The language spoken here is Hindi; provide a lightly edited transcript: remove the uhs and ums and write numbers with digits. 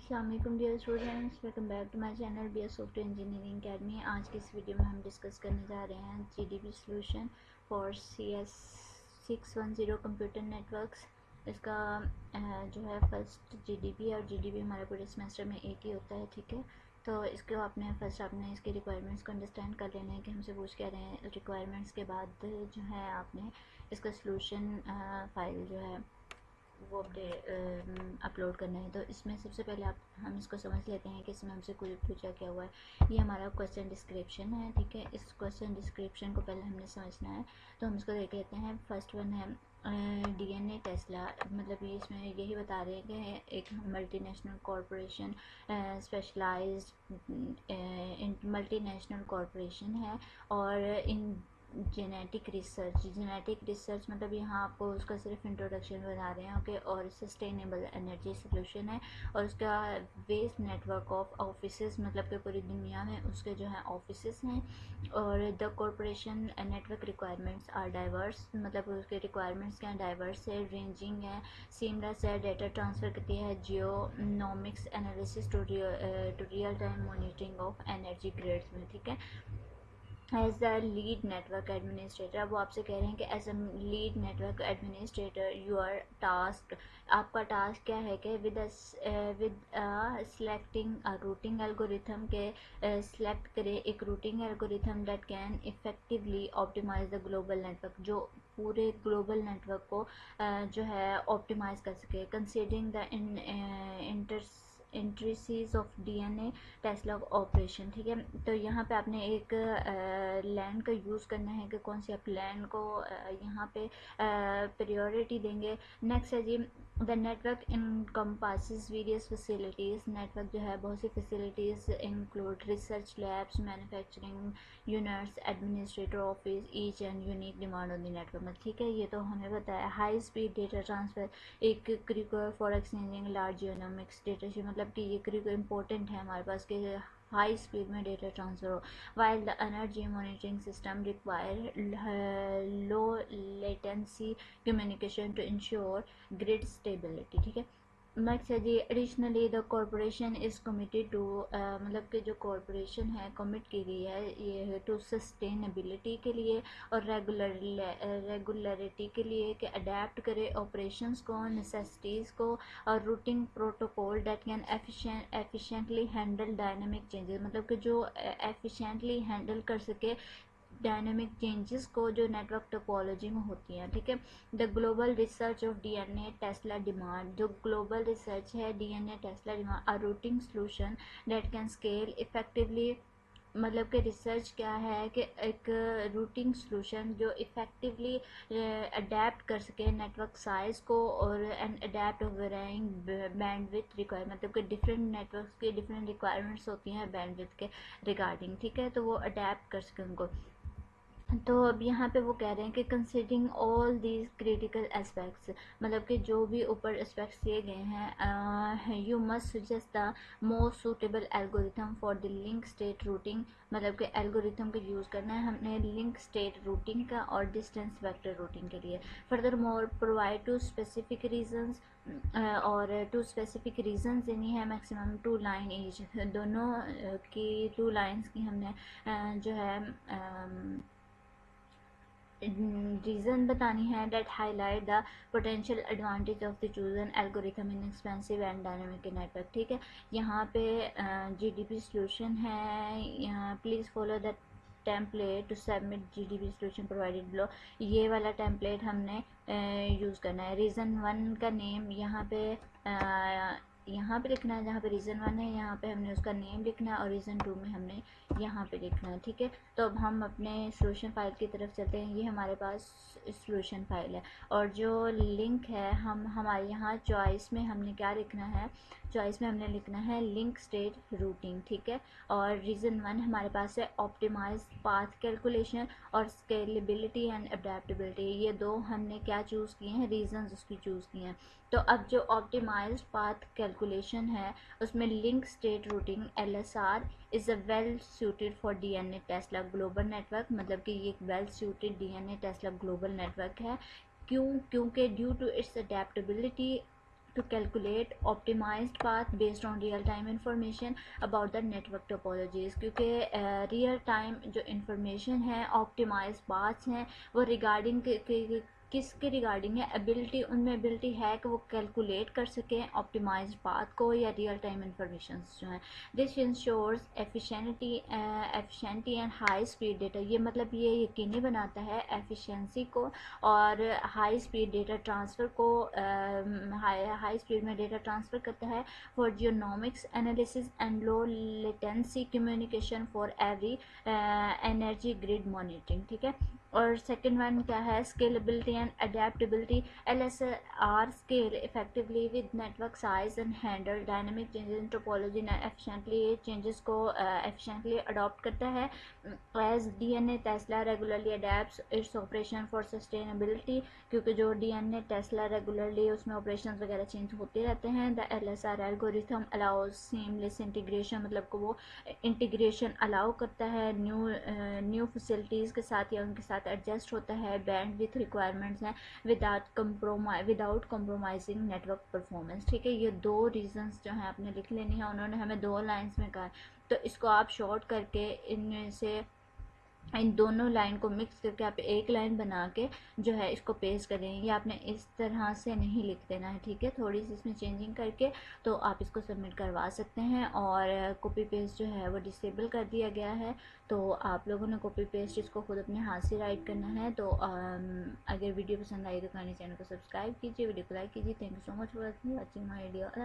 अस्सलाम वालेकुम dear students, welcome back to my channel BS software engineering academy. आज की इस वीडियो में हम डिस्कस करने जा रहे हैं GDP solution for CS 610 computer networks. इसका जो है फर्स्ट GDP और GDP हमारे पूरे सेमेस्टर में एक ही होता है, ठीक है। तो इसको आपने इसके रिक्वायरमेंट्स को अंडरस्टैंड कर लेना है कि हमसे पूछ क्या रहे हैं। रिक्वायरमेंट्स के बाद जो है आपने इसका सॉल्यूशन फाइल जो है वो अपलोड करना है। तो इसमें सबसे पहले हम इसको समझ लेते हैं कि इसमें हमसे कुछ पूछा क्या हुआ है। ये हमारा क्वेश्चन डिस्क्रिप्शन है, ठीक है। इस क्वेश्चन डिस्क्रिप्शन को पहले हमने समझना है, तो हम इसको देख लेते हैं। फर्स्ट वन है DNA टेस्ला, मतलब ये इसमें यही बता रहे हैं कि एक multinational corporation specialized multinational corporation है और इन जेनेटिक रिसर्च मतलब यहाँ आपको उसका सिर्फ इंट्रोडक्शन बता रहे हैं, ओके। और सस्टेनेबल एनर्जी सोल्यूशन है और उसका वेस्ट नेटवर्क ऑफ ऑफिसेस, मतलब कि पूरी दुनिया में उसके जो है ऑफिसेस हैं। और the corporation network requirements are diverse, मतलब उसके रिक्वायरमेंट्स क्या डाइवर्स है, रेंजिंग है, सीमलेस है, डेटा ट्रांसफ़र करती है, genomics analysis to real time monitoring of energy grids में, ठीक है। As the lead network administrator, अब वो आपसे कह रहे हैं कि as a lead network administrator your task, आपका टास्क क्या है कि विद सिलेक्टिंग रूटिंग एल्गोरिथम के सिलेक्ट करें एक routing algorithm that can effectively optimise the global network, जो पूरे ग्लोबल नेटवर्क को जो है ऑप्टिमाइज कर सके। Considering the intricacies of DNA Tesla operation, ठीक है। तो यहाँ पे आपने एक लैंड का यूज़ करना है कि कौन सी आप लैंड को यहाँ पे प्रायोरिटी देंगे। नेक्स्ट है जी, the network encompasses various facilities, network जो है बहुत सी facilities include research labs, manufacturing units, administrator office, each and unique demand on the network में, ठीक है। ये तो हमें बताया। हाई स्पीड डेटा ट्रांसफ़र, एक क्रिको for exchanging large genomics data sheet, मतलब कि ये क्रिको इम्पोर्टेंट है हमारे पास कि हाई स्पीड में डेटा ट्रांसफर हो। While the energy monitoring system require low latency communication to ensure grid stability, ठीक है। नेक्स्ट है जी, additionally the corporation is committed to, मतलब कि जो कॉरपोरेशन है कमिट की गई है ये टू सस्टेनेबिलिटी के लिए और रेगुलरिटी के लिए, कि अडेप्ट करे ऑपरेशंस को, नेसेसिटीज़ को और routing protocol date can efficiently handle dynamic changes, मतलब कि जो एफिशिएंटली हैंडल कर सके डायनेमिक चेंजेस को जो नेटवर्क टोपोलॉजी में होती हैं, ठीक है। The global research of DNA Tesla demand, जो ग्लोबल रिसर्च है DNA Tesla demand a routing solution that can scale effectively, मतलब कि रिसर्च क्या है कि एक रूटिंग सोल्यूशन जो इफ़ेक्टिवली अडेप्ट कर सके नेटवर्क साइज़ को और and adapt varying bandwidth require, मतलब कि डिफरेंट नेटवर्क्स की डिफरेंट रिक्वायरमेंट्स होती हैं बैंडविड्थ के रिगार्डिंग, ठीक है। तो वो अडेप्ट कर सके उनको। तो अब यहाँ पे वो कह रहे हैं कि considering all these critical aspects, मतलब कि जो भी ऊपर एस्पेक्ट्स दिए गए हैं, you must suggest the most suitable algorithm for the link state routing, मतलब कि एल्गोरिथम का यूज़ करना है हमने लिंक स्टेट रूटिंग का और डिस्टेंस वेक्टर रूटिंग के लिए। Further more provide to specific regions, और टू स्पेसिफिक रीजंस देनी है, मैक्सिमम 2 लाइन ईच, दोनों की 2 लाइन्स की हमने जो है रीज़न बतानी है that highlight the potential advantage of the chosen algorithm in expensive and dynamic network, ठीक है। यहाँ पे GDP सोल्यूशन है, यहाँ please follow the template to submit GDP solution provided below, ये वाला टेम्पलेट हमने यूज़ करना है। रीज़न 1 का नेम यहाँ पे लिखना है, जहाँ पे रीज़न 1 है यहाँ पे हमने उसका नेम लिखना है और रीज़न 2 में हमने यहाँ पे लिखना है, ठीक है। तो अब हम अपने सॉल्यूशन फाइल की तरफ चलते हैं। ये हमारे पास सॉल्यूशन फाइल है और जो लिंक है हमारे यहाँ चॉइस में हमने क्या लिखना है, चॉइस में हमने लिखना है लिंक स्टेट रूटिंग, ठीक है। और रीज़न 1 हमारे पास है ऑप्टिमाइज पाथ कैलकुलेशन और स्केलेबिलिटी एंड अडेप्टेबिलिटी, ये दो हमने क्या चूज़ किए हैं, रीजंस उसकी चूज़ किए हैं। तो अब जो ऑप्टिमाइज्ड पाथ कैलकुलेशन है उसमें link state routing LSR is a well suited for DNA Tesla global network, मतलब कि ये एक well suited DNA Tesla global network है। क्योंकि due to its adaptability to calculate optimized path based on real time information about the network topologies, क्योंकि रियल टाइम जो इंफॉर्मेशन है ऑप्टिमाइज पाथ्स हैं वो रिगार्डिंग किसके रिगार्डिंग है, एबिलिटी उनमें एबिलिटी है कि वो कैलकुलेट कर सकें ऑप्टिमाइज्ड पाथ को या रियल टाइम इंफॉर्मेशन जो है। This ensures efficiency and high speed data, ये मतलब ये यकीनी बनाता है एफिशिएंसी को और हाई स्पीड डेटा ट्रांसफ़र को, हाई स्पीड में डेटा ट्रांसफ़र करता है for geonomics analysis and low latency communication for every energy grid monitoring, ठीक है। और सेकेंड वन क्या है, scalability and adaptability, LSR scale effectively with network size and handle dynamic changes in topology, efficiently changes को एफिशिएंटली अडॉप्ट करता है। As DNA Tesla regularly adapts its operation for sustainability, क्योंकि जो DNA टेस्ला रेगुलरली उसमें ऑपरेशन वगैरह चेंज होते रहते हैं। The LSR algorithm allows seamless integration, मतलब को वो इंटीग्रेशन अलाउ करता है न्यू फैसिलिटीज़ के साथ या उनके साथ एडजस्ट होता है। बैंड विथ रिक्वायरमेंट्स हैं विदाउट कम्प्रोमाइजिंग नेटवर्क परफॉर्मेंस, ठीक है। ये दो रीजंस जो हैं आपने लिख लेनी है, उन्होंने हमें 2 लाइंस में कहा, तो इसको आप शॉर्ट करके इनमें से इन दोनों लाइन को मिक्स करके आप एक लाइन बना के जो है इसको पेस्ट करें। ये आपने इस तरह से नहीं लिख देना है, ठीक है, थोड़ी सी इसमें चेंजिंग करके तो आप इसको सबमिट करवा सकते हैं। और कॉपी पेस्ट जो है वो डिसेबल कर दिया गया है, तो आप लोगों ने कॉपी पेस्ट इसको खुद अपने हाथ से राइट करना है। तो अगर वीडियो पसंद आई तो खाने चैनल को सब्सक्राइब कीजिए, वीडियो को लाइक कीजिए। Thank you so much for watching my video.